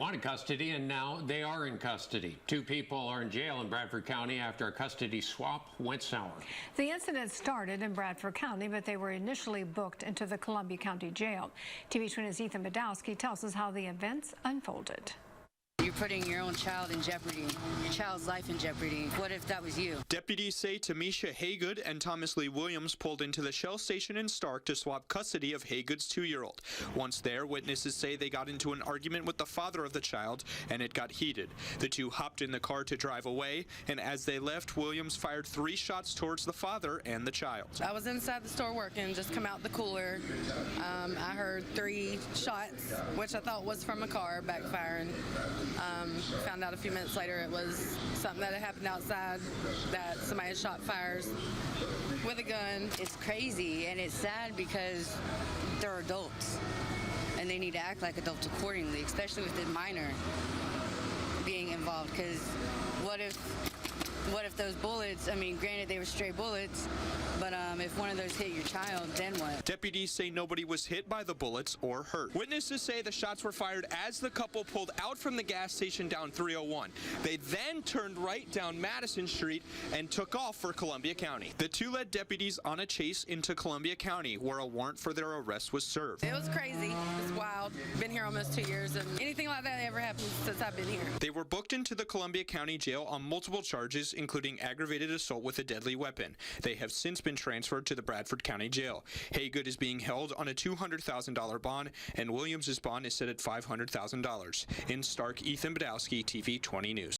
Wanted custody, and now they are in custody. 2 people are in jail in Bradford County after a custody swap went sour. The incident started in Bradford County, but they were initially booked into the Columbia County Jail. TV 20's Ethan Badowski tells us how the events unfolded. You're putting your own child in jeopardy, your child's life in jeopardy. What if that was you? Deputies say Tamisha Haygood and Thomas Lee Williams pulled into the Shell station in Starke to swap custody of Haygood's 2-year-old. Once there, witnesses say they got into an argument with the father of the child, and it got heated. The two hopped in the car to drive away, and as they left, Williams fired 3 shots towards the father and the child. I was inside the store working, just come out the cooler. I heard 3 shots, which I thought was from a car backfiring. Found out a few minutes later it was something that had happened outside, that somebody had shot fires with a gun. It's crazy and it's sad because they're adults and they need to act like adults accordingly, especially with the minor being involved, because what if those bullets, I mean, granted they were stray bullets, but if one of those hit your child, then what? Deputies say nobody was hit by the bullets or hurt. Witnesses say the shots were fired as the couple pulled out from the gas station down 301. They then turned right down Madison Street and took off for Columbia County. The 2 led deputies on a chase into Columbia County, where a warrant for their arrest was served. It was crazy. It's wild. Been here almost 2 years, and anything like that ever happened since I've been here. They were booked into the Columbia County Jail on multiple charges, including aggravated assault with a deadly weapon. They have since been transferred to the Bradford County Jail. Haygood is being held on a $200,000 bond, and Williams' bond is set at $500,000. In Starke, Ethan Badowski, TV 20 News.